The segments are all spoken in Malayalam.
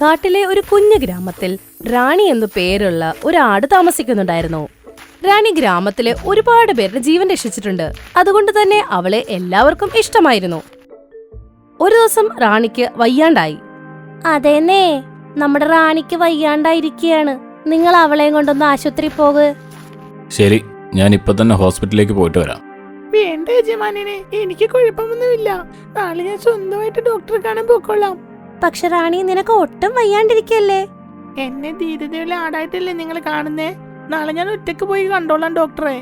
കാട്ടിലെ ഒരു കുഞ്ഞു ഗ്രാമത്തിൽ റാണി എന്നു പേരുള്ള ഒരു ആട് താമസിക്കുന്നുണ്ടായിരുന്നു. റാണി ഗ്രാമത്തിലെ ഒരുപാട് പേരുടെ ജീവൻ രക്ഷിച്ചിട്ടുണ്ട്. അതുകൊണ്ട് തന്നെ അവളെ എല്ലാവർക്കും ഇഷ്ടമായിരുന്നു. ഒരു ദിവസം റാണിക്ക് വയ്യാണ്ടായി. അതേന്നേ, നമ്മുടെ റാണിക്ക് വയ്യാണ്ടായിരിക്കുകയാണ്. നിങ്ങൾ അവളെയും കൊണ്ടൊന്ന് ആശുപത്രി പോക്. ശരി, ഞാൻ ഇപ്പൊ തന്നെ ഹോസ്പിറ്റലിലേക്ക് പോയിട്ട് വരാം. വേണ്ട യജമാനനെ, എനിക്ക് കുഴപ്പമൊന്നുമില്ല. നാളെ ഞാൻ സ്വന്തമായിട്ട് ഡോക്ടറെ കാണാൻ പോയിക്കൊള്ളാം. പക്ഷെ റാണി, നിനക്ക് ഒട്ടും വയ്യാണ്ടിരിക്കല്ലേ? എന്നെ ധീരതയുള്ള ആടായിട്ടല്ലേ നിങ്ങൾ കാണുന്നേ? നാളെ ഞാൻ ഒറ്റക്ക് പോയി കണ്ടോളാം ഡോക്ടറെ.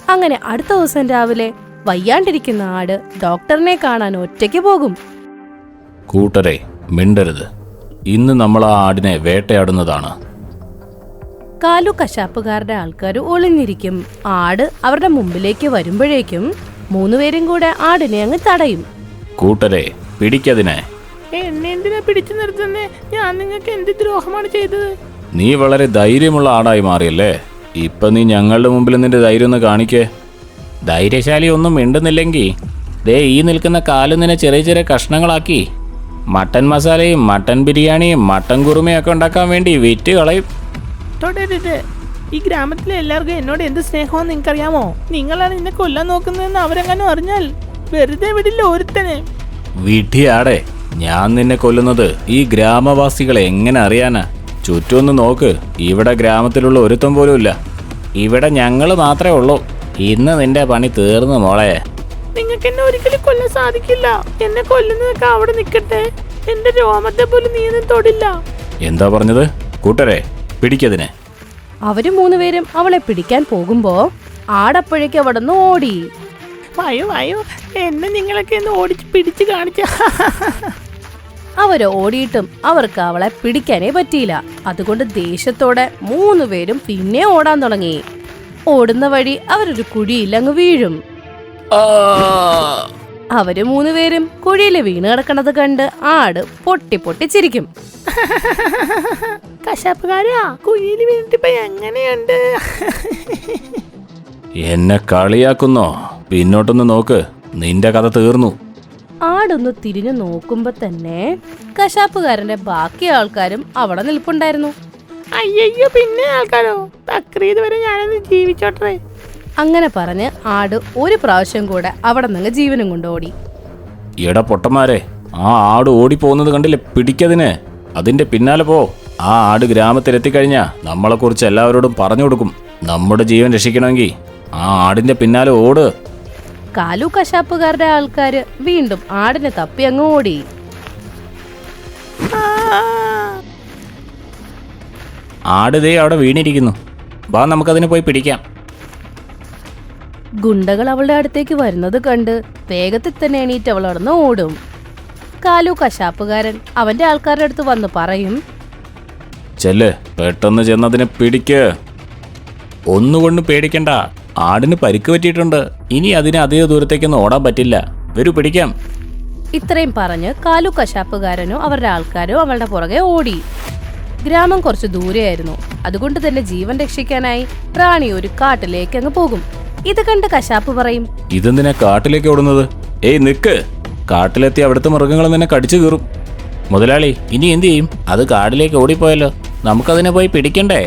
അങ്ങനെ അടുത്ത ദിവസം രാവിലെ വയ്യാണ്ടിരിക്കുന്ന ആട് ഡോക്ടറിനെ കാണാൻ ഒറ്റയ്ക്ക് പോകും. കൂട്ടരെ, മിണ്ടരുത്. ഇന്ന് നമ്മൾ ആ ആടിനെ വേട്ടയാടുന്നതാണ്. കാലു കശാപ്പുകാരുടെ ആൾക്കാർ ഒളിഞ്ഞിരിക്കും. ആട് അവരുടെ മുമ്പിലേക്ക് വരുമ്പോഴേക്കും മൂന്നുപേരും കൂടെ ആടിനെ അങ്ങ് തടയും. കൂട്ടരെ, പിടിക്കതിനെ. എന്നെ എന്തിനാ പിടിച്ചു നിർത്തുന്നേ? ഞാൻ നിങ്ങൾക്ക് എന്ത് ദ്രോഹമാണ് ചെയ്തത്? നീ വളരെ ധൈര്യമുള്ള ആടായി മാറിയല്ലേ. ഇപ്പൊ നീ ഞങ്ങളുടെ മുമ്പിൽ നിന്റെ ധൈര്യം ഒന്ന് കാണിക്കേ. ധൈര്യശാലി ഒന്നും മിണ്ടുന്നില്ലെങ്കിൽ ദേ ഈ നിൽക്കുന്ന കാല് നിന്നെ ചെറിയ ചെറിയ കഷ്ണങ്ങളാക്കി മട്ടൻ മസാലയും മട്ടൻ ബിരിയാണിയും മട്ടൻ കുറുമയൊക്കെ ഉണ്ടാക്കാൻ വേണ്ടി വിറ്റ് കളയും. തൊടരുത്. ഈ ഗ്രാമത്തിലെ എല്ലാവർക്കും എന്നോട് എന്ത് സ്നേഹമാണെന്ന് നിങ്ങൾക്കറിയാമോ? നിങ്ങളാണ് എന്നെ കൊല്ലാൻ നോക്കുന്നതെന്ന് അവരെങ്ങനെ അറിഞ്ഞാൽ വെറുതെ വിടില്ല ഒരുത്തനെ. വിധിയാടെ, ഞാൻ നിന്നെ കൊല്ലുന്നത് ഈ ഗ്രാമവാസികളെ എങ്ങനെ അറിയാനാ? ചുറ്റുമൊന്ന് നോക്ക്. ഇവിടെ ഗ്രാമത്തിലുള്ള ഒരുത്തം പോലും ഇല്ല. ഇവിടെ ഞങ്ങൾ മാത്രമേ ഉള്ളൂ. ഇന്ന് നിന്റെ പണി തീർന്നു മോളെ. നിങ്ങൾക്ക് എന്നെ ഒരിക്കലും കൊല്ലാൻ സാധിക്കില്ല. എന്നെ കൊല്ലുന്നതൊക്കെ അവിടെ നിൽക്കട്ടെ. എന്റെ രോമത്തെ പോലും നീ ഒന്നും തൊടില്ല. എന്താ പറഞ്ഞത്? കൂട്ടരെ, പിടിക്കതിനെ. അവര് മൂന്നുപേരും അവളെ പിടിക്കാൻ പോകുമ്പോ ആടപ്പോഴേക്ക് അവിടെ നിന്ന് ഓടി. വായോ വായോ, എന്നെ നിങ്ങളൊക്കെ ഒന്ന് ഓടിച്ച് പിടിച്ച് കാണിച്ച. അവര് ഓടിയിട്ടും അവർക്ക് അവളെ പിടിക്കാനേ പറ്റിയില്ല. അതുകൊണ്ട് ദേഷ്യത്തോടെ മൂന്നുപേരും പിന്നെ ഓടാൻ തുടങ്ങി. ഓടുന്ന വഴി അവരൊരു കുഴിയിൽ അങ്ങ് വീഴും. അവര് മൂന്നുപേരും കുഴിയിൽ വീണ് കിടക്കണത് കണ്ട് ആട് പൊട്ടി പൊട്ടി ചിരിക്കും. കശാപ്പുകാരാ, കുഴിയിൽ വീണിട്ടിപ്പോ എങ്ങനെയുണ്ട്? എന്നെ കളിയാക്കുന്നോ? പിന്നോട്ടൊന്ന് നോക്ക്, നിന്റെ കഥ തീർന്നു. ആടൊന്ന് തിരിഞ്ഞു നോക്കുമ്പോ തന്നെ കശാപ്പുകാരന്റെ ബാക്കി ആൾക്കാരും അവിടെ നിൽപ്പുണ്ടായിരുന്നു. അയ്യോ, പിന്നെ ആൾക്കാരോ? തക്രീത് വരെ ഞാനൊന്ന് ജീവിച്ചോട്ടെ. അങ്ങനെ പറഞ്ഞ് ആട് ഒരു പ്രാവശ്യം കൂടെ അവിടെ നിന്ന് ജീവനും കൊണ്ടോടി. എടാ പൊട്ടന്മാരെ, ആ ആട് ഓടിപ്പോകുന്നത് കണ്ടില്ലേ? പിടിക്കതിന്. അതിന്റെ പിന്നാലെ പോ. ആ ആട് ഗ്രാമത്തിലെത്തിക്കഴിഞ്ഞാ നമ്മളെക്കുറിച്ച് എല്ലാവരോടും പറഞ്ഞു കൊടുക്കും. നമ്മുടെ ജീവൻ രക്ഷിക്കണമെങ്കിൽ ആ ആടിന്റെ പിന്നാലെ ഓട്. കാലു കശാപ്പുകാരുടെ ആൾക്കാര് വീണ്ടും ആടിനെ തപ്പി അങ്ങ് ഓടി. ആട് ദേ അവിടെ വീണിരിക്കുന്നു. വാ, നമുക്കതിനെ പോയി പിടിക്കാം. ഗുണ്ടകൾ അവളുടെ അടുത്തേക്ക് വരുന്നത് കണ്ട് വേഗത്തിൽ തന്നെ എണീറ്റ് അവൾ നടന്ന് ഓടും. കാലു കശാപ്പുകാരൻ അവന്റെ ആൾക്കാരുടെ അടുത്ത് വന്ന് പറയും, ചെല്ല്, പെട്ടെന്ന് ചെന്നതിനെ പിടിക്ക്. ഒന്നുകൊണ്ടും പേടിക്കണ്ട. ആടിന് പരിക്ക് പറ്റിയിട്ടുണ്ട്. ഇനി അതിന് അധിക ദൂരത്തേക്കൊന്നും ഓടാൻ പറ്റില്ല. വരൂ, പിടിക്കാം. ഇത്രയും പറഞ്ഞ് കാലു കശാപ്പുകാരനോ അവരുടെ ആൾക്കാരോ അവളുടെ പുറകെ ഓടി. ഗ്രാമം കുറച്ച് ദൂരെയായിരുന്നു. അതുകൊണ്ട് തന്നെ ജീവൻ രക്ഷിക്കാനായി റാണി ഒരു കാട്ടിലേക്ക് അങ്ങ് പോകും. ഇത് കണ്ട് കശാപ്പ് പറയും, ഇതെന്തിനാ കാട്ടിലേക്ക് ഓടുന്നത്? ഏയ് നിക്ക്. കാട്ടിലെത്തി അവിടുത്തെ മൃഗങ്ങൾ നിന്നെ കടിച്ചു കീറും. മുതലാളി, ഇനി എന്തു ചെയ്യും? അത് കാടിലേക്ക് ഓടിപ്പോയല്ലോ. നമുക്കതിനെ പോയി പിടിക്കണ്ടേ?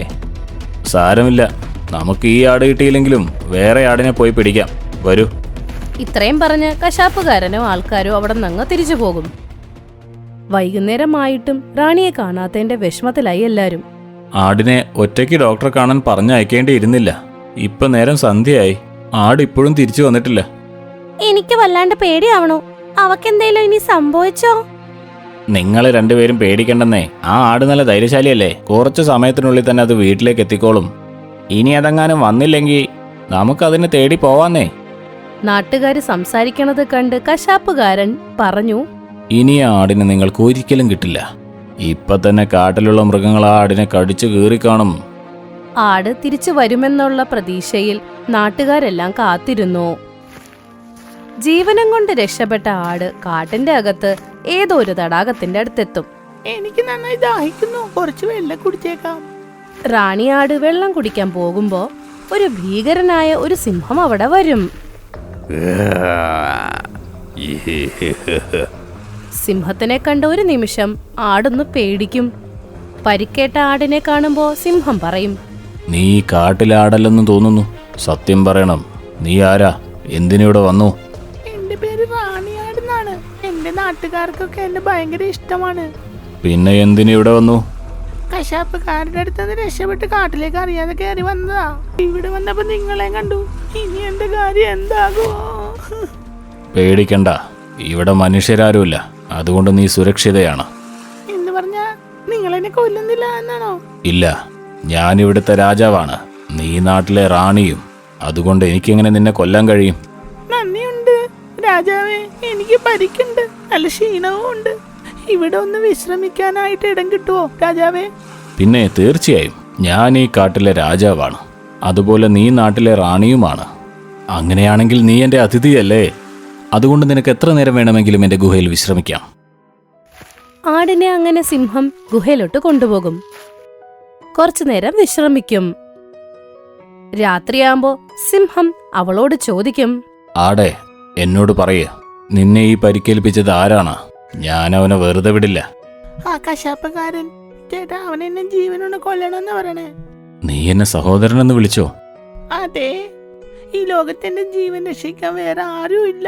സാരമില്ല, നമുക്ക് ഈ ആട് കിട്ടിയില്ലെങ്കിലും വേറെ ആടിനെ പോയി പിടിക്കാം. വരൂ. ഇത്രയും പറഞ്ഞ് കശാപ്പുകാരനോ ആൾക്കാരോ അവിടെ നിന്ന് തിരിച്ചു പോകും. വൈകുന്നേരമായിട്ടും റാണിയെ കാണാത്തതിന്റെ വിഷമത്തിലായി എല്ലാരും. ആടിനെ ഒറ്റയ്ക്ക് ഡോക്ടറെ കാണാൻ പറഞ്ഞയക്കേണ്ടിയിരുന്നില്ല. ഇപ്പൊ നേരം സന്ധ്യയായി. ആട് ഇപ്പോഴും തിരിച്ചു വന്നിട്ടില്ല. എനിക്ക് വല്ലാണ്ട് പേടിയാവണോ? അവക്കെന്തേലും ഇനി സംഭവിച്ചോ? നിങ്ങൾ രണ്ടുപേരും പേടിക്കണ്ടെന്നേ. ആ ആട് നല്ല ധൈര്യശാലിയല്ലേ. കുറച്ച് സമയത്തിനുള്ളിൽ തന്നെ അത് വീട്ടിലേക്ക് എത്തിക്കോളും. ഇനി അതെങ്ങാനും വന്നില്ലെങ്കിൽ നമുക്കതിനെ തേടി പോവാന്നേ. നാട്ടുകാര് സംസാരിക്കണത് കണ്ട് കശാപ്പുകാരൻ പറഞ്ഞു, ഇനി ആ ആടിനെ നിങ്ങൾക്ക് ഒരിക്കലും കിട്ടില്ല. ഇപ്പൊ തന്നെ കാട്ടിലുള്ള മൃഗങ്ങൾ ആ ആടിനെ കടിച്ചു കീറിക്കാണും. ആട് തിരിച്ചു വരുമെന്നുള്ള പ്രതീക്ഷയിൽ നാട്ടുകാരെല്ലാം കാത്തിരുന്നു. ജീവനം കൊണ്ട് രക്ഷപ്പെട്ട ആട് കാട്ടിന്റെ അകത്ത് ഏതോ ഒരു തടാകത്തിന്റെ അടുത്തെത്തും. എനിക്ക് നന്നായി ദാഹിക്കുന്നു. കുറച്ച് വെള്ളം കുടിച്ചേക്കാം. റാണിയാട് വെള്ളം കുടിക്കാൻ പോകുമ്പോ ഒരു ഭീകരനായ ഒരു സിംഹം അവിടെ വരും. സിംഹത്തിനെ കണ്ട ഒരു നിമിഷം ആടൊന്ന് പേടിക്കും. പരിക്കേറ്റ ആടിനെ കാണുമ്പോ സിംഹം പറയും, നീ ഈ കാട്ടിലെ ആടല്ലെന്ന് തോന്നുന്നു. സത്യം പറയണം, നീ ആരാ? എന്തിനിവിടെ വന്നു? എന്റെ പേര് റാണിയാടെന്നാണ്. എന്റെ നാട്ടുകാർക്കൊക്കെ എന്നെ ഭയങ്കര ഇഷ്ടമാണ്. പിന്നെ എന്തിനിവിടെ വന്നു? കശാപ്പുകാരുടെ അടുത്തുനിന്ന് രക്ഷപ്പെട്ട് കാട്ടിലേക്ക് അറിയാതെ കയറി വന്നതാ. ഇവിടെ വന്നപ്പോ നിങ്ങളെ കണ്ടു. ഇനി എന്റെ കാര്യം എന്താകുമോ? പേടിക്കണ്ട, ഇവിടെ മനുഷ്യരാരുമില്ല. അതുകൊണ്ട് നീ സുരക്ഷിതയാണ്. എന്ന് പറഞ്ഞാ നിങ്ങളെന്നെ കൊല്ലുന്നില്ല എന്നാണോ? ഇല്ല, ഞാൻ ഇവിടുത്തെ രാജാവാണ്. നീ നാട്ടിലെ റാണിയും. അതുകൊണ്ട് എനിക്കെങ്ങനെ നിന്നെ കൊല്ലാൻ കഴിയും? നന്ദിയുണ്ട് രാജാവേ. എനിക്ക് പരിക്കുണ്ട്, നല്ല ക്ഷീണവും ഉണ്ട്. ഇവിടെ ഒന്ന് വിശ്രമിക്കാനായിട്ട് ഇടം കിട്ടുമോ രാജാവേ? പിന്നെ തീർച്ചയായും, ഞാൻ ഈ കാട്ടിലെ രാജാവാണ്. അതുപോലെ നീ നാട്ടിലെ റാണിയുമാണ്. അങ്ങനെയാണെങ്കിൽ നീ എൻ്റെ അതിഥിയല്ലേ? അതുകൊണ്ട് നിനക്ക് എത്ര നേരം വേണമെങ്കിലും എൻ്റെ ഗുഹയിൽ വിശ്രമിക്കാം. ആടിനെ അങ്ങനെ സിംഹം ഗുഹയിലോട്ട് കൊണ്ടുപോകും. കുറച്ചു നേരം വിശ്രമിക്കും. രാത്രിയാകുമ്പോ സിംഹം അവളോട് ചോദിക്കും, ആടെ, എന്നോട് പറയേ, നിന്നെ ഈ പരിക്കേൽപ്പിച്ചത് ആരാണ്? ഞാൻ അവനെ വെറുതെ വിടില്ല. ആ കശാപ്പുകാരൻ ചേട്ടാ, അവൻ എന്നെ ജീവനോട് കൊല്ലണമെന്ന് പറയണേ. നീ എന്നെ സഹോദരനെന്ന് വിളിച്ചോ? അതെ, ഈ ലോകത്തിന്റെ ജീവൻ രക്ഷിക്കാൻ വേറെ ആരും ഇല്ല.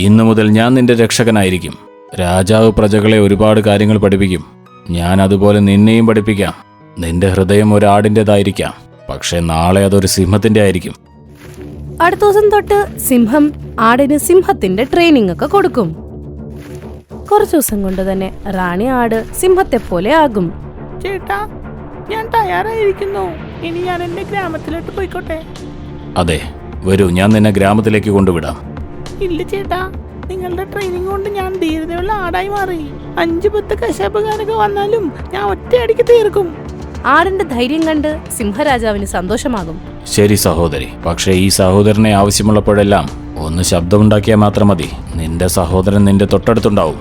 ഇന്നു മുതൽ ഞാൻ നിന്റെ രക്ഷകനായിരിക്കും. രാജാവ് പ്രജകളെ ഒരുപാട് കാര്യങ്ങൾ പഠിപ്പിക്കും. ഞാൻ അതുപോലെ നിന്നെയും പഠിപ്പിക്കാം. നിന്റെ ഹൃദയം ഒരാടിൻ്റെതായിരിക്കാം, പക്ഷെ നാളെ അതൊരു സിംഹത്തിന്റെ ആയിരിക്കും. അടുത്ത ദിവസം തൊട്ട് സിംഹം ആടിന് സിംഹത്തിന്റെ ട്രെയിനിങ് ഒക്കെ കൊടുക്കും. കുറച്ചു ദിവസം കൊണ്ട് തന്നെ റാണി ആട് സിംഹത്തെ പോലെ ആകും. ചേട്ടാ, ഞാൻ തയ്യാറായിരിക്കുന്നു. ഇനി ഞാൻ എന്റെ ഗ്രാമത്തിലോട്ട് പോയിക്കോട്ടെ? അതെ, വരൂ, ഞാൻ നിന്നെ ഗ്രാമത്തിലേക്ക് കൊണ്ടുവിടാം. ഇല്ല ചേട്ടാ, നിങ്ങളുടെ ട്രെയിനിങ് കൊണ്ട് ഞാൻ ധീരതയുള്ള ആടായി മാറി. 5-10 കശാപ്പുകാരൊക്കെ വന്നാലും ഞാൻ ഒറ്റയടിക്ക് തീർക്കും. ആടിന്റെ ധൈര്യം കണ്ട് സിംഹരാജാവിന് സന്തോഷമാകും. ശരി സഹോദരി, പക്ഷേ ഈ സഹോദരനെ ആവശ്യമുള്ളപ്പോഴെല്ലാം ഒന്ന് ശബ്ദമുണ്ടാക്കിയാൽ മാത്രം മതി. നിന്റെ സഹോദരൻ നിന്റെ തൊട്ടടുത്തുണ്ടാവും.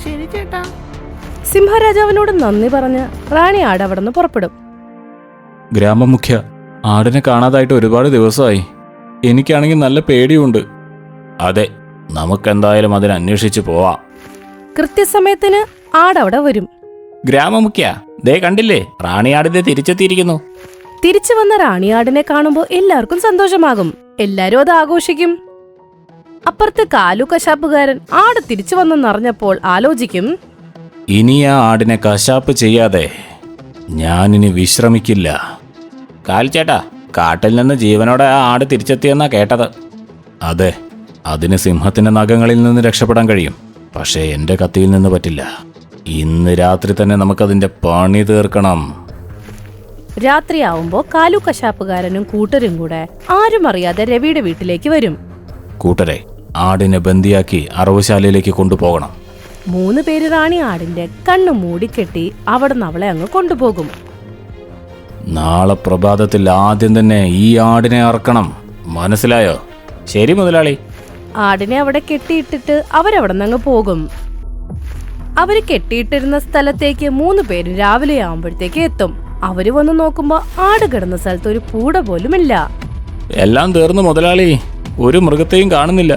ശരി ചേട്ടാ. സിംഹരാജാവിനോട് നന്ദി പറഞ്ഞ് റാണി ആട് അവിടെ നിന്ന് പുറപ്പെടും. ഗ്രാമമുഖ്യ, ആടിനെ കാണാതായിട്ട് ഒരുപാട് ദിവസമായി. എനിക്കാണെങ്കിൽ നല്ല പേടിയുണ്ട്. അതെ, നമുക്കെന്തായാലും അതിനെ അന്വേഷിച്ച് പോവാം. കൃത്യസമയത്തിന് ആടവിടെ വരും. ഗ്രാമമുഖ്യ, ദേ കണ്ടില്ലേ, റാണിയാടിനെ തിരിച്ചെത്തിയിരിക്കുന്നു. തിരിച്ചു വന്ന റാണിയാടിനെ കാണുമ്പോൾ എല്ലാവർക്കും സന്തോഷമാകും. എല്ലാരും അത് ആഘോഷിക്കും. അപ്പുറത്ത് കാലു കശാപ്പുകാരൻ ആട് തിരിച്ചു വന്നെന്നറിഞ്ഞപ്പോൾ ആലോചിക്കും, ഇനി ആ ആടിനെ കശാപ്പ് ചെയ്യാതെ ഞാനിനി വിശ്രമിക്കില്ല. കാൽച്ചേട്ടാ, കാട്ടിൽ നിന്ന് ജീവനോടെ ആ ആട് തിരിച്ചെത്തിയെന്നാ കേട്ടത്. അതെ, അതിന് സിംഹത്തിന്റെ നഖങ്ങളിൽ നിന്ന് രക്ഷപ്പെടാൻ കഴിയും. പക്ഷേ എന്റെ കത്തിയിൽ നിന്ന് പറ്റില്ല. ഇന്ന് രാത്രി തന്നെ നമുക്കതിന്റെ പണി തീർക്കണം. രാത്രിയാവുമ്പോ കാലു കശാപ്പുകാരനും കൂട്ടരും കൂടെ ആരും അറിയാതെ രവിയുടെ വീട്ടിലേക്ക് വരും. കൂട്ടരെ, ആടിനെ ബന്ദിയാക്കി അറവുശാലയിലേക്ക് കൊണ്ടുപോകണം. 3 പേര് റാണി ആടിന്റെ കണ്ണു മൂടിക്കെട്ടി അവിടുന്ന് അവളെ അങ്ങ് കൊണ്ടുപോകും. നാളെ പ്രഭാതത്തിൽ ആദ്യം തന്നെ ഈ ആടിനെ അറക്കണം. മനസ്സിലായോ? ശരി മുതലാളി. ആടിനെ അവിടെ കെട്ടിയിട്ടിട്ട് അവരവിടെ നിന്ന് അങ്ങ് പോകും. അവര് കെട്ടിയിട്ടിരുന്ന സ്ഥലത്തേക്ക് 3 പേര് രാവിലെ ആവുമ്പോഴത്തേക്ക് എത്തും. അവര് വന്ന് നോക്കുമ്പോ ആട് കിടന്ന സ്ഥലത്ത് ഒരു പൂട പോലുമില്ല. എല്ലാം തീർന്നു മുതലാളി, ഒരു മൃഗത്തെയും കാണുന്നില്ല.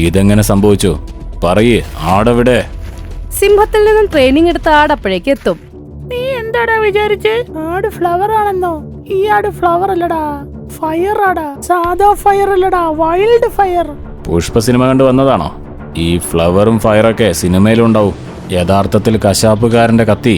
ഇതെങ്ങനെ സംഭവിച്ചു? പറയേ, ആടെവിടെ? സിംഹത്തിൽ നിന്നും ട്രെയിനിങ് എടുത്ത ആട് അപ്പോഴേക്ക് എത്തും. നീ എന്താടാ വിചാരിച്ച്? ആട് ഫ്ലവർ ആണെന്നോ? ഈ ആട് ഫ്ലവർ അല്ലടാ, ഫയർ ആടാ. സാധാ ഫയർ അല്ലടാ, വൈൽഡ് ഫയർ. പുഷ്പ സിനിമ കണ്ടു വന്നതാണോ? ഈ ഫ്ലവറും ഫയറൊക്കെ സിനിമയിലുണ്ടാവും. യഥാർത്ഥത്തിൽ കശാപ്പുകാരന്റെ കത്തി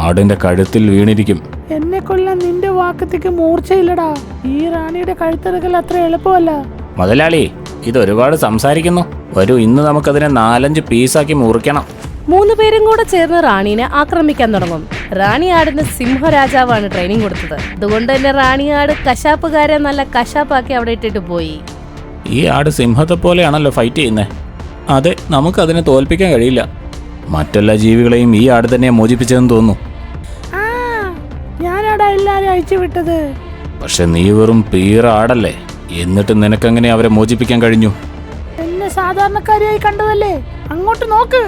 ആടിന്റെ കഴുത്തിൽ വീണിരിക്കും. എന്നെ കൊല്ലാൻ നിന്റെ വാക്കത്തേക്ക് മൂർച്ചയില്ലടാ. ഈ റാണിയുടെ കഴുത്തിറക്കൽ അത്ര എളുപ്പമല്ല. മുതലാളി, ഇത് ഒരുപാട് സംസാരിക്കുന്നു. വരൂ, ഇന്ന് നമുക്കതിനെ 4-5 പീസാക്കി മുറിക്കണം. 3 പേരും കൂടെ ചേർന്ന് റാണീനെ ആക്രമിക്കാൻ തുടങ്ങും. റാണി ആടിന് സിംഹരാജാവാണ് ട്രെയിനിങ് കൊടുത്തത്. അതുകൊണ്ട് തന്നെ റാണി ആട് കശാപ്പുകാരെ നല്ല കശാപ്പാക്കി അവിടെ ഇട്ടിട്ട് പോയി. ഈ ആട് സിംഹത്തെ പോലെയാണല്ലോ ഫൈറ്റ് ചെയ്യുന്നത്. അതെ, നമുക്കതിനെ തോൽപ്പിക്കാൻ കഴിയില്ല. മറ്റെല്ലാ ജീവികളെയും ഈ ആട് തന്നെ മോചിപ്പിച്ചതെന്ന് തോന്നുന്നു. ഞാനാടാ എല്ലാരും അയച്ചു വിട്ടത്. പക്ഷെ നീ വെറും പീറ ആടല്ലേ, എന്നിട്ട് നിനക്കെങ്ങനെ അവരെ മോചിപ്പിക്കാൻ കഴിഞ്ഞു? എന്നെ സാധാരണക്കാരിയായി കണ്ടതല്ലേ? അങ്ങോട്ട് നോക്ക്.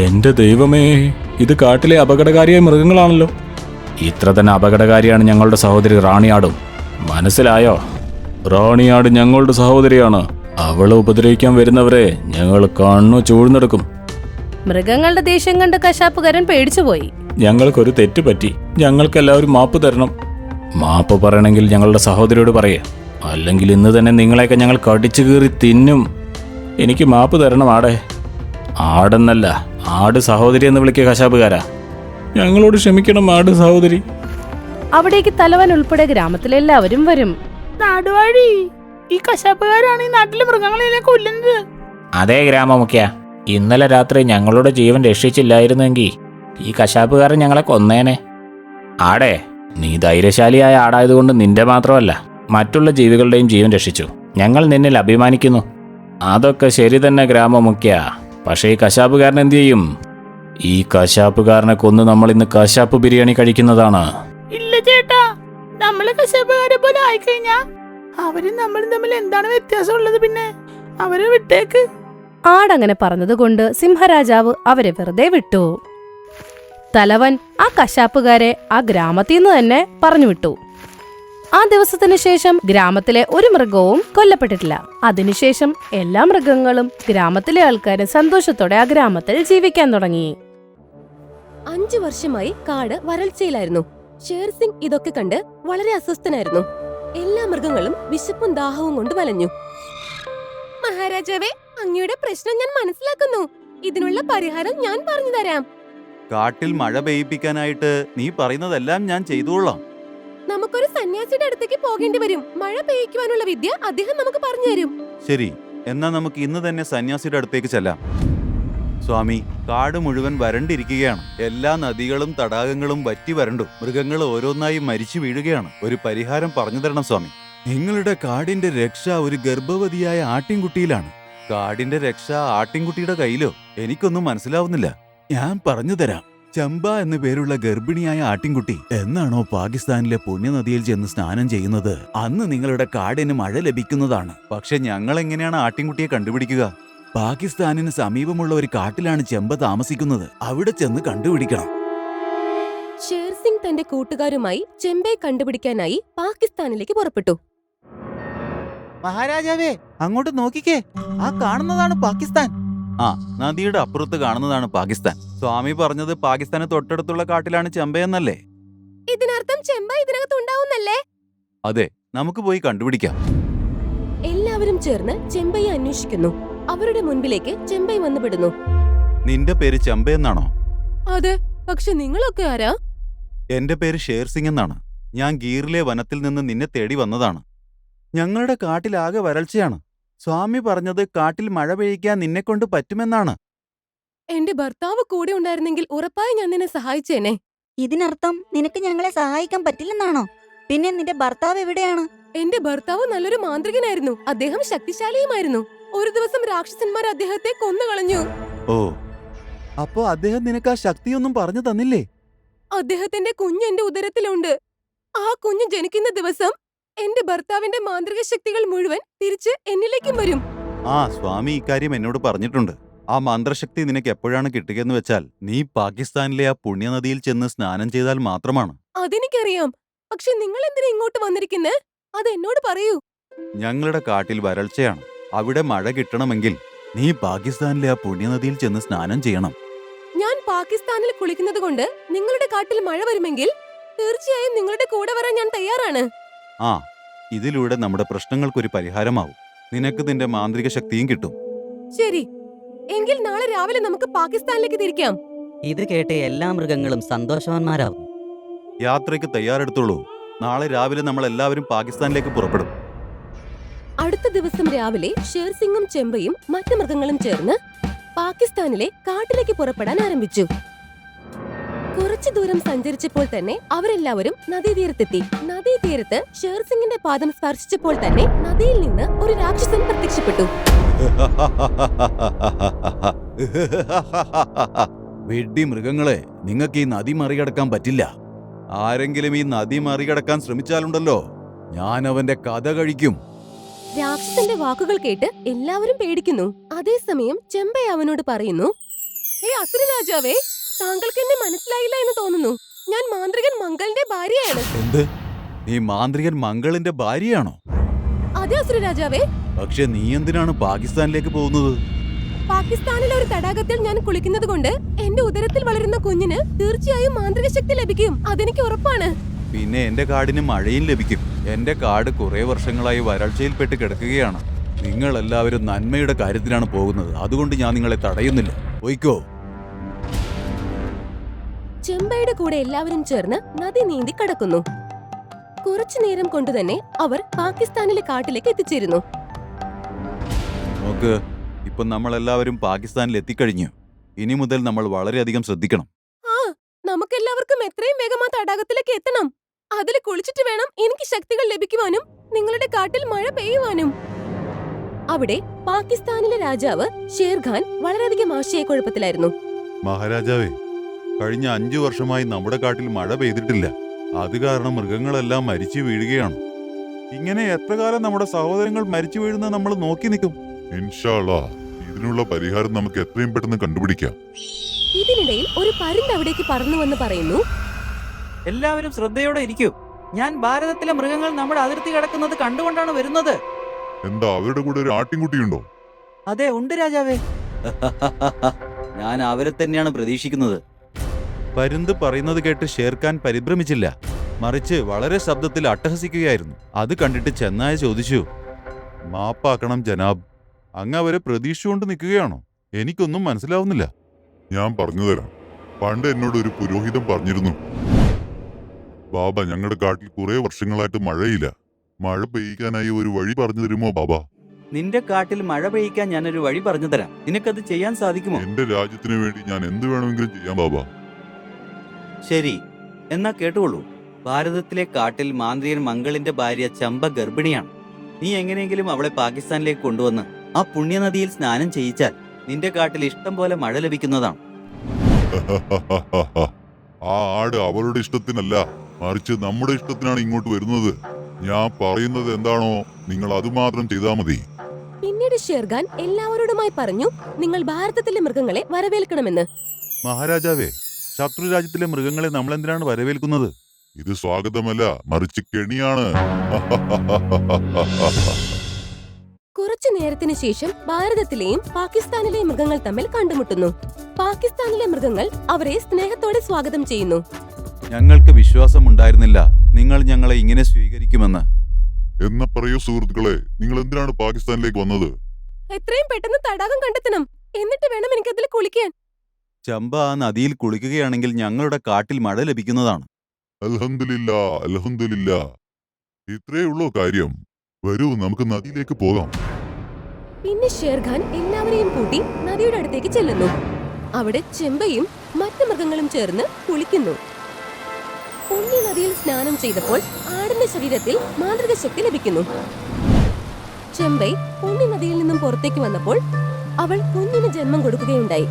എന്റെ ദൈവമേ, ഇത് കാട്ടിലെ അപകടകാരിയായ മൃഗങ്ങളാണല്ലോ. ഇത്ര തന്നെ അപകടകാരിയാണ് ഞങ്ങളുടെ സഹോദരി റാണിയാടും. മനസ്സിലായോ? റാണിയാട് ഞങ്ങളുടെ സഹോദരിയാണ്. അവളെ ഉപദ്രവിക്കാൻ വരുന്നവരെ ഞങ്ങൾ കണ്ണു ചൂഴ്ന്നെടുക്കും. മൃഗങ്ങളുടെ ദേഷ്യം കണ്ട് കശാപ്പുകാരൻ പേടിച്ചുപോയി. ഞങ്ങൾക്കൊരു തെറ്റ് പറ്റി, ഞങ്ങൾക്കെല്ലാവരും മാപ്പ് തരണം. മാപ്പ് പറയണമെങ്കിൽ ഞങ്ങളുടെ സഹോദരിയോട് പറയേ, അല്ലെങ്കിൽ ഇന്ന് തന്നെ നിങ്ങളെയൊക്കെ ഞങ്ങൾ കടിച്ചു കീറി തിന്നും. എനിക്ക് മാപ്പ് തരണം ആടെ. ആടെന്നല്ല, ആട് സഹോദരി എന്ന് വിളിക്കുക കശാപ്പുകാരാ. ഞങ്ങളോട് ക്ഷമിക്കണം ആട് സഹോദരി. അവിടേക്ക് തലവൻ ഉൾപ്പെടെ ഗ്രാമത്തിലെല്ലാവരും വരും. നാടുവാഴി, ഈ കശാപ്പുകാരാണ് ഈ നാട്ടിലെ മൃഗങ്ങളെല്ലാം കൊല്ലുന്നത്. അതേ ഗ്രാമമുഖ്യ, ഇന്നലെ രാത്രി ഞങ്ങളുടെ ജീവൻ രക്ഷിച്ചില്ലായിരുന്നെങ്കിൽ ഈ കശാപ്പുകാരൻ ഞങ്ങളെ കൊന്നേനെ. ആടേ, നീ ധൈര്യശാലിയായ ആടായതുകൊണ്ട് നിന്റെ മാത്രമല്ല മറ്റുള്ള ജീവികളുടെയും ജീവൻ രക്ഷിച്ചു. ഞങ്ങൾ നിന്നിൽ അഭിമാനിക്കുന്നു. അതൊക്കെ ശരി തന്നെ ഗ്രാമമുഖ്യ. പക്ഷേ ഈ കശാപ്പുകാരൻ എന്തു ചെയ്യും? ഈ കശാപ്പുകാരനെ കൊന്ന് നമ്മൾ ഇന്ന് കശാപ്പ് ബിരിയാണി കഴിക്കുന്നതാണ്. ഇല്ല ചേട്ടാ, നമ്മള് കശാപ്പുകാരെ പോലെ ആയിക്കഴിഞ്ഞാ അവരും നമ്മളും തമ്മിൽ എന്താണ് വ്യത്യാസം ഉള്ളത്? പിന്നെ അവരെ വിട്ടേക്ക്. ആടങ്ങനെ പറഞ്ഞതുകൊണ്ട് സിംഹരാജാവ് അവരെ വെറുതെ വിട്ടു. തലവൻ ആ കശാപ്പുകാരെ ആ ഗ്രാമത്തിൽ നിന്ന് തന്നെ പറഞ്ഞു വിട്ടു. ആ ദിവസത്തിനു ശേഷം ഗ്രാമത്തിലെ ഒരു മൃഗവും കൊല്ലപ്പെട്ടിട്ടില്ല. അതിനുശേഷം എല്ലാ മൃഗങ്ങളും ഗ്രാമത്തിലെ ആൾക്കാരും സന്തോഷത്തോടെ ആ ഗ്രാമത്തിൽ ജീവിക്കാൻ തുടങ്ങി. 5 വർഷമായി കാട് വരൾച്ചയിലായിരുന്നു. ഷേർസിംഗ് ഇതൊക്കെ കണ്ട് വളരെ അസ്വസ്ഥനായിരുന്നു. എല്ലാ മൃഗങ്ങളും വിശപ്പും ദാഹവും കൊണ്ട് വലഞ്ഞു. മഹാരാജാവേ, അങ്ങയുടെ പ്രശ്നം ഞാൻ മനസ്സിലാക്കുന്നു. ഇതിനുള്ള പരിഹാരം ഞാൻ പറഞ്ഞു തരാം. കാട്ടിൽ മഴ പെയ്യിപ്പിക്കാനായിട്ട് നീ പറയുന്നതെല്ലാം ഞാൻ ചെയ്തുകൊള്ളാം. നമുക്കൊരു സന്യാസിയുടെ അടുത്തേക്ക് പോകേണ്ടി വരും. മഴ പെയ്യിക്കുവാനുള്ള വിദ്യ അദ്ദേഹം നമുക്ക് പറഞ്ഞു തരും. ശരി, എന്നാ നമുക്ക് ഇന്ന് തന്നെ സന്യാസിയുടെ അടുത്തേക്ക് ചെല്ലാം. സ്വാമി, കാട് മുഴുവൻ വരണ്ടിരിക്കുകയാണ്. എല്ലാ നദികളും തടാകങ്ങളും വറ്റി വരണ്ടു. മൃഗങ്ങൾ ഓരോന്നായി മരിച്ചു വീഴുകയാണ്. ഒരു പരിഹാരം പറഞ്ഞു തരണം സ്വാമി. നിങ്ങളുടെ കാടിന്റെ രക്ഷ ഒരു ഗർഭവതിയായ ആട്ടിൻകുട്ടിയിലാണ്. കാടിന്റെ രക്ഷ ആട്ടിൻകുട്ടിയുടെ കയ്യിലോ? എനിക്കൊന്നും മനസ്സിലാവുന്നില്ല. ഞാൻ പറഞ്ഞു തരാം. ചമ്പ എന്നു പേരുള്ള ഗർഭിണിയായ ആട്ടിൻകുട്ടി എന്നാണോ പാകിസ്ഥാനിലെ പുണ്യനദിയിൽ ചെന്ന് സ്നാനം ചെയ്യുന്നത്, അന്ന് നിങ്ങളുടെ കാടിന് മഴ ലഭിക്കുന്നതാണ്. പക്ഷെ ഞങ്ങൾ എങ്ങനെയാണ് ആട്ടിൻകുട്ടിയെ കണ്ടുപിടിക്കുക? പാകിസ്ഥാനിന് സമീപമുള്ള ഒരു കാട്ടിലാണ് ചെമ്പ താമസിക്കുന്നത്. അവിടെ ചെന്ന് കണ്ടുപിടിക്കണം. ഷേർസിംഗ് തന്റെ കൂട്ടുകാരുമായി ചെമ്പയെ കണ്ടുപിടിക്കാനായി പാകിസ്ഥാനിലേക്ക് പുറപ്പെട്ടു. മഹാരാജാവേ, അങ്ങോട്ട് നോക്കിക്കേ. ആ കാണുന്നതാണ് പാകിസ്ഥാൻ. ആ, നദിയുടെ അപ്പുറത്ത് കാണുന്നതാണ് പാകിസ്ഥാൻ. സ്വാമി പറഞ്ഞത് പാകിസ്ഥാന് തൊട്ടടുത്തുള്ള കാട്ടിലാണ് ചെമ്പയെന്നല്ലേ? ഇതിനർത്ഥം ചെമ്പ ഇതിനകത്ത് ഉണ്ടാവുന്നല്ലേ? അതെ, നമുക്ക് പോയി കണ്ടുപിടിക്കാം. എല്ലാവരും ചേർന്ന് ചെമ്പയെ അന്വേഷിക്കുന്നു. അവരുടെ മുൻപിലേക്ക് ചെമ്പൈ വന്നുപെടുന്നു. നിന്റെ പേര് ചെമ്പയെന്നാണോ? അതെ, പക്ഷെ നിങ്ങളൊക്കെ ആരാ? എന്റെ പേര് ഷേർസിംഗ് എന്നാണ്. ഞാൻ ഗീറിലെ വനത്തിൽ നിന്ന് നിന്നെ തേടി വന്നതാണ്. ഞങ്ങളുടെ കാട്ടിലാകെ വരൾച്ചയാണ്. സ്വാമി പറഞ്ഞത് കാട്ടിൽ മഴ പെയ്യിക്കാൻ നിന്നെക്കൊണ്ട് പറ്റുമെന്നാണ്. എന്റെ ഭർത്താവ് കൂടെ ഉണ്ടായിരുന്നെങ്കിൽ ഉറപ്പായി ഞാൻ നിന്നെ സഹായിച്ചേനെ. ഇതിനർത്ഥം നിനക്ക് ഞങ്ങളെ സഹായിക്കാൻ പറ്റില്ലെന്നാണോ? പിന്നെ നിന്റെ ഭർത്താവ് എവിടെയാണ്? എന്റെ ഭർത്താവ് നല്ലൊരു മാന്ത്രികനായിരുന്നു. അദ്ദേഹം ശക്തിശാലിയുമായിരുന്നു. ഒരു ദിവസം രാക്ഷസന്മാർ അദ്ദേഹത്തെ കൊന്നുകളഞ്ഞു. ഓ, അപ്പോ അദ്ദേഹം നിനക്ക് ആ ശക്തിയൊന്നും പറഞ്ഞു തന്നില്ലേ? അദ്ദേഹത്തിന്റെ കുഞ്ഞ് എന്റെ ഉദരത്തിലുണ്ട്. ആ കുഞ്ഞ് ജനിക്കുന്ന ദിവസം എന്റെ ഭർത്താവിന്റെ മാന്ത്രിക ശക്തികൾ മുഴുവൻ തിരിച്ച് എന്നിലേക്കും വരും. ആ, സ്വാമി ഇക്കാര്യം എന്നോട് പറഞ്ഞിട്ടുണ്ട്. ആ മന്ത്രശക്തി നിനക്ക് എപ്പോഴാണ് കിട്ടുകയെന്ന് വെച്ചാൽ നീ പാകിസ്ഥാനിലെ ആ പുണ്യനദിയിൽ ചെന്ന് സ്നാനം ചെയ്താൽ മാത്രമാണ്. അതെനിക്കറിയാം. പക്ഷെ നിങ്ങൾ എന്തിനാ ഇങ്ങോട്ട് വന്നിരിക്കുന്നേ? അത് എന്നോട് പറയൂ. ഞങ്ങളുടെ കാട്ടിൽ വരൾച്ചയാണ്. അവിടെ മഴ കിട്ടണമെങ്കിൽ നീ പാകിസ്ഥാനിലെ ആ പുണ്യനദിയിൽ ചെന്ന് സ്നാനം ചെയ്യണം. ഞാൻ പാകിസ്ഥാനിൽ കുളിക്കുന്നത് കൊണ്ട് നിങ്ങളുടെ കാട്ടിൽ മഴ വരുമെങ്കിൽ തീർച്ചയായും നിങ്ങളുടെ കൂടെ വരാൻ ഞാൻ തയ്യാറാണ്. ആ, ഇതിലൂടെ നമ്മുടെ പ്രശ്നങ്ങൾക്കൊരു പരിഹാരമാവും. നിനക്ക് നിന്റെ മാന്ത്രിക ശക്തിയും കിട്ടും. ശരി, എങ്കിൽ നാളെ രാവിലെ നമുക്ക് പാകിസ്ഥാനിലേക്ക് തിരിക്കാം. ഇത് കേട്ട് എല്ലാ മൃഗങ്ങളും സന്തോഷവാന്മാരാവും. യാത്രയ്ക്ക് തയ്യാറെടുത്തോളൂ. നാളെ രാവിലെ നമ്മൾ എല്ലാവരും പാകിസ്ഥാനിലേക്ക് പുറപ്പെടും. അടുത്ത ദിവസം രാവിലെ ഷേർസിംഗും ചെമ്പയും മറ്റു മൃഗങ്ങളും ചേർന്ന് പാകിസ്ഥാനിലെ കാട്ടിലേക്ക് പുറപ്പെടാൻ ആരംഭിച്ചു. കുറച്ചു ദൂരം സഞ്ചരിച്ചപ്പോൾ തന്നെ അവരെല്ലാവരും നദീതീരത്തെത്തി. നദീതീരത്ത് ഷേർസിംഗിന്റെ പാദം സ്പർശിച്ചപ്പോൾ തന്നെ നദിയിൽ നിന്ന് ഒരു രാക്ഷസൻ പ്രത്യക്ഷപ്പെട്ടു. വെഡ്ഡി മൃഗങ്ങളെ, നിങ്ങൾക്ക് ഈ നദി മറികടക്കാൻ പറ്റില്ല. ആരെങ്കിലും ഈ നദി മറികടക്കാൻ ശ്രമിച്ചാലുണ്ടല്ലോ, ഞാൻ അവന്റെ കഥ കഴിക്കും. രാക്ഷസന്റെ വാക്കുകൾ കേട്ട് എല്ലാവരും പേടിക്കുന്നു. അതേസമയം ചെമ്പൈ അവനോട് പറയുന്നു, അസുര രാജാവേ, താങ്കൾക്ക് എന്നെ മനസ്സിലായില്ല എന്ന് തോന്നുന്നു. ഞാൻ മാന്ത്രികൻ മംഗളിന്റെ ഭാര്യയാണ്. എന്ത്? നീ മാന്ത്രികൻ മംഗളിന്റെ ഭാര്യയാണോ? അതെ അസുര രാജാവേ, പക്ഷെ നീ എന്തിനാണ് പാകിസ്ഥാനിലേക്ക് പോകുന്നത്? പാകിസ്ഥാനിലെ ഒരു തടാകത്തിൽ ഞാൻ കുളിക്കുന്നത് കൊണ്ട് എന്റെ ഉദരത്തിൽ വളരുന്ന കുഞ്ഞിന് തീർച്ചയായും മാന്ത്രിക ശക്തി ലഭിക്കും. അതെനിക്ക് ഉറപ്പാണ്. പിന്നെ എന്റെ കാടിന് മഴയും ലഭിക്കും. എന്റെ കാട് കുറെ വർഷങ്ങളായി വരൾച്ചയിൽപ്പെട്ട് കിടക്കുകയാണ്. നിങ്ങൾ എല്ലാവരും നന്മയുടെ കാര്യത്തിലാണ് പോകുന്നത്. അതുകൊണ്ട് ഞാൻ നിങ്ങളെ തടയുന്നില്ല. പോയിക്കോ. ചെമ്പയുടെ കൂടെ എല്ലാവരും ചേർന്ന് നദി നീന്തി കടക്കുന്നു. കുറച്ചു നേരം കൊണ്ടുതന്നെ അവർ പാകിസ്ഥാനിലെ കാട്ടിലേക്ക് എത്തിച്ചേരുന്നു. നോക്ക്, ഇപ്പൊ നമ്മൾ എല്ലാവരും പാകിസ്ഥാനിൽ എത്തിക്കഴിഞ്ഞു. ഇനി മുതൽ നമ്മൾ വളരെയധികം ശ്രദ്ധിക്കണം. ആ, നമുക്കെല്ലാവർക്കും എത്രയും വേഗം ആ തടാകത്തിലേക്ക് എത്തണം. അതിൽ കുളിച്ചിട്ട് വേണം എനിക്ക് ശക്തികൾ ലഭിക്കുവാനും നിങ്ങളുടെ കാട്ടിൽ മഴ പെയ്യുവാനും. അവിടെ പാകിസ്ഥാനിലെ രാജാവ് ഷേർഖാൻ വളരെയധികം ആശയക്കുഴപ്പത്തിലായിരുന്നു. മഹാരാജാവേ, കഴിഞ്ഞ 5 വർഷമായി നമ്മുടെ കാട്ടിൽ മഴ പെയ്തിട്ടില്ല. അത് കാരണം മൃഗങ്ങളെല്ലാം മരിച്ചു വീഴുകയാണ്. ഇങ്ങനെ എത്ര കാലം നമ്മുടെ സഹോദരങ്ങൾ മരിച്ചു വീഴുന്നത് നമ്മൾ നോക്കി നിൽക്കും? ഇൻഷാ അല്ലാഹ്, ഇതിനുള്ള പരിഹാരം നമുക്ക് എത്രയും പെട്ടെന്ന് കണ്ടുപിടിക്കാം. ഇതിനിടയിൽ ഒരു പരുന്ത് അവിടേക്ക് പറന്നു വന്ന് പറയുന്നു, എല്ലാവരും ശ്രദ്ധയോടെ ഇരിക്കൂ. ഞാൻ ഭാരതത്തിലെ മൃഗങ്ങൾ നമ്മുടെ അതിർത്തി കടക്കുന്നത് കണ്ടുകൊണ്ടാണ് വരുന്നത്. എന്താ അവരുടെ കൂടെ ഒരു ആട്ടിൻകുട്ടിയുണ്ടോ? അതെ, ഉണ്ട് രാജാവേ. ഞാൻ അവരെ തന്നെയാണ് പ്രതീക്ഷിക്കുന്നത്. പരുന്ത് പറയുന്നത് കേട്ട് ഷേർഖാൻ പരിഭ്രമിച്ചില്ല. മറിച്ച് വളരെ ശബ്ദത്തിൽ അട്ടഹസിക്കുകയായിരുന്നു. അത് കണ്ടിട്ട് ചെന്നായ ചോദിച്ചു, മാപ്പാക്കണം ജനാബ്, അങ്ങ് അവരെ പ്രതീക്ഷിച്ചുകൊണ്ട് നിൽക്കുകയാണോ? എനിക്കൊന്നും മനസ്സിലാവുന്നില്ല. ഞാൻ പറഞ്ഞുതരാം. പണ്ട് എന്നോട് ഒരു പുരോഹിതൻ പറഞ്ഞിരുന്നു, ബാബ, ഞങ്ങളുടെ കാട്ടിൽ കുറെ വർഷങ്ങളായിട്ട് മഴയില്ല. മഴ പെയ്യിക്കാനായി ഒരു വഴി പറഞ്ഞു തരുമോ ബാബ? നിന്റെ കാട്ടിൽ മഴ പെയ്യിക്കാൻ ഞാനൊരു വഴി പറഞ്ഞു തരാം. നിനക്കത് ചെയ്യാൻ സാധിക്കുമോ? എന്റെ രാജ്യത്തിന് വേണ്ടി ഞാൻ എന്ത് വേണമെങ്കിലും ചെയ്യാം ബാബ. ശരി, എന്നാ കേട്ടുകൊള്ളൂ. ഭാരതത്തിലെ കാട്ടിൽ മാന്ത്രികൻ മംഗളിന്റെ ഭാര്യ ചമ്പ ഗർഭിണിയാണ്. നീ എങ്ങനെയെങ്കിലും അവളെ പാകിസ്ഥാനിലേക്ക് കൊണ്ടുവന്ന് ആ പുണ്യനദിയിൽ സ്നാനം ചെയ്യിച്ചാൽ നിന്റെ കാട്ടിൽ ഇഷ്ടം പോലെ മഴ ലഭിക്കുന്നതാണ്. ആ ആട് അവളുടെ ഇഷ്ടത്തിനല്ല, മറിച്ച് നമ്മുടെ ഇഷ്ടത്തിനാണ് ഇങ്ങോട്ട് വരുന്നത്. ഞാൻ പറയുന്നത് എന്താണോ നിങ്ങൾ അതുമാത്രം ചെയ്താൽ മതി. പിന്നീട് ഷേർഖാൻ എല്ലാവരോടുമായി പറഞ്ഞു, നിങ്ങൾ ഭാരതത്തിലെ മൃഗങ്ങളെ വരവേൽക്കണമെന്ന്. മഹാരാജാവേ, ശത്രു രാജ്യത്തിലെ മൃഗങ്ങളെ നമ്മൾ എന്തിനാണ് വരവേൽക്കുന്നത്? ഇത് സ്വാഗതമല്ല, മറിച്ച് കെണിയാണ്. കുറച്ചു നേരത്തിന് ശേഷം ഭാരതത്തിലെയും പാകിസ്ഥാനിലെയും മൃഗങ്ങൾ തമ്മിൽ കണ്ടുമുട്ടുന്നു. പാകിസ്ഥാനിലെ മൃഗങ്ങൾ അവരെ സ്നേഹത്തോടെ സ്വാഗതം ചെയ്യുന്നു. ഞങ്ങൾക്ക് വിശ്വാസമുണ്ടായിരുന്നില്ല നിങ്ങൾ ഞങ്ങളെ ഇങ്ങനെ സ്വീകരിക്കുമെന്ന്. എന്ന് പറയൂ സുഹൃത്തുക്കളെ, നിങ്ങൾ എന്തിനാണ് പാകിസ്ഥാനിലേക്ക് വന്നത്? എത്രയും പെട്ടെന്ന് തടാകം കണ്ടെത്തണം. എന്നിട്ട് വേണം എനിക്കതിൽ കുളിക്കാൻ. ചമ്പ ആ നദിയിൽ കുളിക്കുകയാണെങ്കിൽ ഞങ്ങളുടെ കാട്ടിൽ മഴ ലഭിക്കുന്നതാണ്. അൽഹംദുലില്ലാ, അൽഹംദുലില്ലാ. ഇത്രേ ഉള്ളൂ കാര്യം. വരൂ, നമുക്ക് നദിയിലേക്ക് പോകാം. പിന്നെ ഷേർഖാൻ എല്ലാവരെയും കൂട്ടി നദിയുടെ അടുത്തേക്ക് ചെല്ലുന്നു. അവിടെ ചെമ്പയും മറ്റു മൃഗങ്ങളും ചേർന്ന് കുളിക്കുന്നു. പുണ്യ നദിയിൽ സ്നാനം ചെയ്തപ്പോൾ ആടിന്റെ ശരീരത്തിൽ മാന്ത്രിക ശക്തി ലഭിക്കുന്നു. ചെമ്പൈ പുണ്യ നദിയിൽ നിന്നും പുറത്തേക്ക് വന്നപ്പോൾ അവൾ കുഞ്ഞിന് ജന്മം കൊടുക്കുകയുണ്ടായി.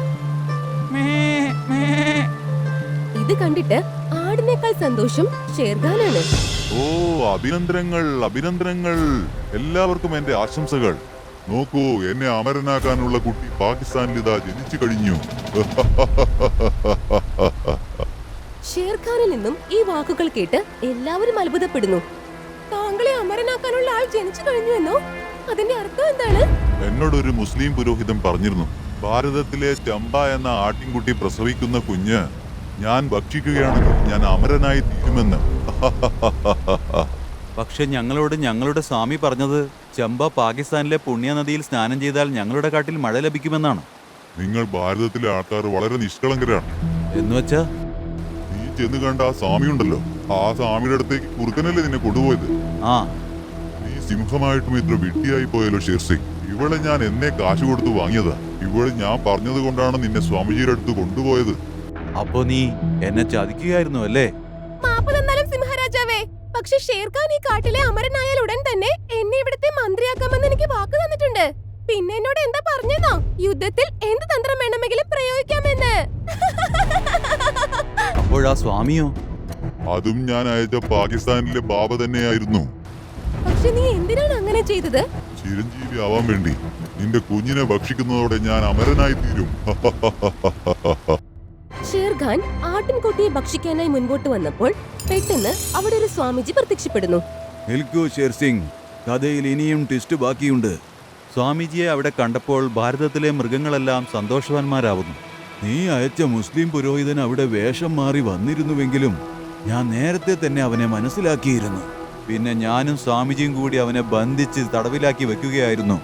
ഇത് കണ്ടിട്ട് ആടിനേക്കാൾ സന്തോഷം ഷേർഖാനാണ്. ഓ, അഭിനന്ദനങ്ങൾ, അഭിനന്ദനങ്ങൾ. എല്ലാവർക്കും എന്റെ ആശംസകൾ. നോക്കൂ, എന്നെ അമരനാക്കാനുള്ള കുട്ടി പാകിസ്ഥാനിൽ ഇതാ ജനിച്ചു കഴിഞ്ഞു. ഷേർഖാനിൽ നിന്നും ഈ വാക്കുകൾ കേട്ട് എല്ലാവരും അത്ഭുതപ്പെടുന്നു. താങ്കളെ അമരനാക്കാനുള്ള ആൾ ജനിച്ചു കഴിഞ്ഞു എന്നോ? അതിന്റെ അർത്ഥം എന്താണ്? എന്നോടൊരു മുസ്ലിം പുരോഹിതൻ പറഞ്ഞിരുന്നു, ഭാരതത്തിലെ ചമ്പ എന്ന ആട്ടിൻകുട്ടി പ്രസവിക്കുന്ന കുഞ്ഞ് ഞാൻ ഭക്ഷിക്കുകയാണെങ്കിൽ ഞാൻ അമരനായി തീരുമെന്ന്. പക്ഷെ ഞങ്ങളോട് ഞങ്ങളുടെ സ്വാമി പറഞ്ഞത് ചമ്പ പാകിസ്ഥാനിലെ പുണ്യനദിയിൽ സ്നാനം ചെയ്താൽ ഞങ്ങളുടെ കാട്ടിൽ മഴ ലഭിക്കുമെന്നാണ്. നിങ്ങൾ ഭാരതത്തിലെ ആൾക്കാർ വളരെ നിഷ്കളങ്കരാണ്. എന്നുവെച്ചാ? നീ ചെന്ന് കണ്ട ആ സ്വാമിയുണ്ടല്ലോ, ആ സ്വാമിയുടെ അടുത്തേക്ക് കുറുക്കനല്ലേ നിന്നെ കൊണ്ടുപോയത്? ആ, നീ സിംഹമായിട്ടും ഇത്ര വിട്ടിയായി പോയല്ലോ ഷേർസിംഗ്. ഇവളെ ഞാൻ എന്നെ കാശ് കൊടുത്ത് വാങ്ങിയതാ. ഇവള് ഞാൻ പറഞ്ഞത് കൊണ്ടാണ് നിന്നെ സ്വാമിജിയുടെ അടുത്ത് കൊണ്ടുപോയത്. അപ്പോ നീ എന്നെ ചതിക്കുകയായിരുന്നു അല്ലേ? മാപ്പ് തന്നാലും സിംഹരാജാവേ, പക്ഷെ ഷേർഖാൻ ഈ കാട്ടിലെ അമരനായാൽ ഉടൻ തന്നെ എന്നെ ഇവിടുത്തെ മന്ത്രിയാക്കാമെന്ന് എനിക്ക് വാക്ക് തന്നിട്ടുണ്ട്. പിന്നെ എന്നോട് എന്താ പറഞ്ഞെന്നോ? യുദ്ധത്തിൽ എന്ത് തന്ത്രം വേണമെങ്കിലും പ്രയോഗിക്കാമെന്ന്. അപ്പോഴാ സ്വാമിയോ? അതും ഞാൻ അയച്ച പാകിസ്ഥാനിലെ ബാബ തന്നെയായിരുന്നു. പക്ഷെ നീ എന്തിനാണ് അങ്ങനെ ചെയ്തത്? ചിരഞ്ജീവി ആവാൻ വേണ്ടി. നിന്റെ കുഞ്ഞിനെ ഭക്ഷിക്കുന്നതോടെ ഞാൻ അമരനായി തീരും. ഷേർഖാൻ ആട്ടിൻകുട്ടിയെ ഭക്ഷിക്കാനായി മുൻപോട്ട് വന്നപ്പോൾ പെട്ടെന്ന് അവിടെ ഒരു സ്വാമിജി പ്രത്യക്ഷപ്പെടുന്നു. നിൽക്കൂ ഷേർസിംഗ്, കഥയിൽ ഇനിയും ട്വിസ്റ്റ് ബാക്കിയുണ്ട്. സ്വാമിജിയെ അവിടെ കണ്ടപ്പോൾ ഭാരതത്തിലെ മൃഗങ്ങളെല്ലാം സന്തോഷവാന്മാരാവുന്നു. നീ അയച്ച മുസ്ലിം പുരോഹിതൻ അവിടെ വേഷം മാറി വന്നിരുന്നുവെങ്കിലും ഞാൻ നേരത്തെ തന്നെ അവനെ മനസ്സിലാക്കിയിരുന്നു. പിന്നെ ഞാനും സ്വാമിജിയും കൂടി അവനെ ബന്ധിച്ച് തടവിലാക്കി വെക്കുകയായിരുന്നു.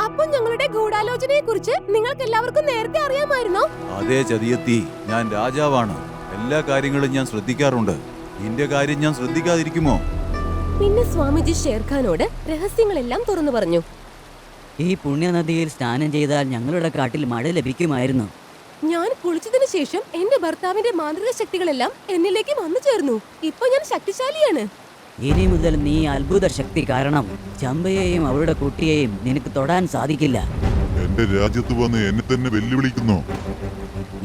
അപ്പൊ ഞങ്ങളുടെ ഗൂഢാലോചനയെ കുറിച്ച് നിങ്ങൾക്ക് എല്ലാവർക്കും നേരത്തെ അറിയാമായിരുന്നോ? അതേ ചതിയെത്തി, ഞാൻ രാജാവാണ്. എല്ലാ കാര്യങ്ങളും ഞാൻ ശ്രദ്ധിക്കാറുണ്ട്. നിന്റെ കാര്യം ഞാൻ ശ്രദ്ധിക്കാതിരിക്കുമോ? പിന്നെ സ്വാമിജി ഷേർഖാനോട് രഹസ്യങ്ങളെല്ലാം തുറന്നു പറഞ്ഞു. ഈ പുണ്യനദിയിൽ സ്നാനം ചെയ്താൽ ഞങ്ങളുടെ കാട്ടിൽ മഴ ലഭിക്കുമായിരുന്നു. ഞാൻ കുളിച്ചതിനു ശേഷം എന്റെ ഭർത്താവിന്റെ മാന്ത്രിക ശക്തികളെല്ലാം എന്നിലേക്ക് വന്നു ചേർന്നു. ഇപ്പൊ ഞാൻ ശക്തിശാലിയാണ്. ഇനി മുതൽ നീ അത്ഭുത ശക്തി കാരണം ചമ്പയെയും അവളുടെ കുട്ടിയെയും നിനക്ക് തൊടാൻ സാധിക്കില്ല. എന്റെ രാജ്യത്ത് വന്ന് എന്നെ തന്നെ വെല്ലുവിളിക്കുന്നു.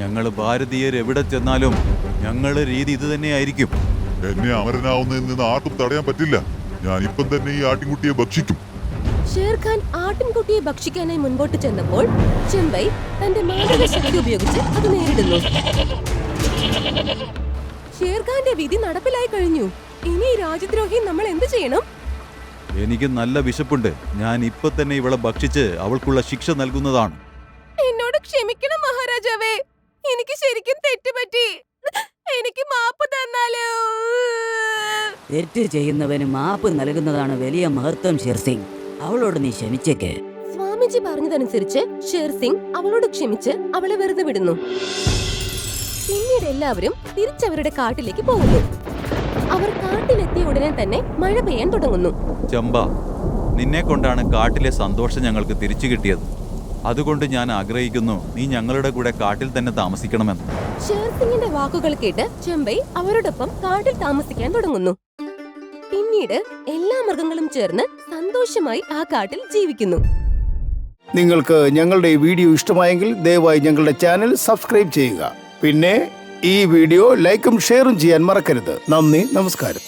ഞങ്ങൾ ഭാരതീയർ എവിടെ ചെന്നാലും ഞങ്ങളുടെ രീതി ഇത് തന്നെയായിരിക്കും. എന്നെ അമരനാവുന്നതിൽ നിന്ന് ആർക്കും തടയാൻ പറ്റില്ല. ഞാൻ ഇപ്പം തന്നെ ഈ ആട്ടിൻകുട്ടിയെ ഭക്ഷിക്കും. ഷേർഖാൻ ആട്ടിൻകുട്ടിയെ ഭക്ഷിക്കാനായി മുൻപോട്ട് ചെന്നപ്പോൾ ചെമ്പൈ തന്റെ മാന്ത്രിക ശക്തി ഉപയോഗിച്ച് അത് നേരിടുന്നു. ഷേർഖാന്റെ വിധി നടപ്പിലായി കഴിഞ്ഞു. ഇനി ഈ രാജ്യദ്രോഹി നമ്മൾ എന്ത് ചെയ്യണം? എനിക്ക് നല്ല വിശപ്പുണ്ട്. ഞാൻ ഇപ്പൊ തന്നെ ഇവളെ ഭക്ഷിച്ച് അവൾക്കുള്ള ശിക്ഷ നൽകുന്നതാണ്. എന്നോട് ക്ഷമിക്കണം മഹാരാജാവേ, എനിക്ക് ശരിക്കും തെറ്റുപറ്റി. എനിക്ക് മാപ്പ് തന്നാലോ? തെറ്റ് ചെയ്യുന്നവന് മാപ്പ് നൽകുന്നതാണ് വലിയ മഹത്വം ഷെർസിംഗ്. അവളോട് നീ ക്ഷമിച്ചേക്ക്. സ്വാമിജി പറഞ്ഞതനുസരിച്ച് ഷേർസിംഗ് അവളോട് ക്ഷമിച്ച് അവളെ വെറുതെ വിടുന്നു. പിന്നീട് എല്ലാവരും തിരിച്ചവരുടെ കാട്ടിലേക്ക് പോകുന്നു. അവർ കാട്ടിലെത്തിയ ഉടനെ തന്നെ മഴ പെയ്യാൻ തുടങ്ങുന്നു. ചമ്പ, നിന്നെ കൊണ്ടാണ് കാട്ടിലെ സന്തോഷം ഞങ്ങൾക്ക് തിരിച്ചു കിട്ടിയത്. അതുകൊണ്ട് ഞാൻ ആഗ്രഹിക്കുന്നു നീ ഞങ്ങളുടെ കൂടെ കാട്ടിൽ തന്നെ താമസിക്കണമെന്ന്. ഷേർസിംഗിന്റെ വാക്കുകൾ കേട്ട് ചെമ്പൈ അവരോടൊപ്പം കാട്ടിൽ താമസിക്കാൻ തുടങ്ങുന്നു. പിന്നീട് എല്ലാ മൃഗങ്ങളും ചേർന്ന് സന്തോഷമായി ആ കാട്ടിൽ ജീവിക്കുന്നു. നിങ്ങൾക്ക് ഞങ്ങളുടെ ഈ വീഡിയോ ഇഷ്ടമായെങ്കിൽ ദയവായി ഞങ്ങളുടെ ചാനൽ സബ്സ്ക്രൈബ് ചെയ്യുക. പിന്നെ ഈ വീഡിയോ ലൈക്കും ഷെയറും ചെയ്യാൻ മറക്കരുത്. നന്ദി, നമസ്കാരം.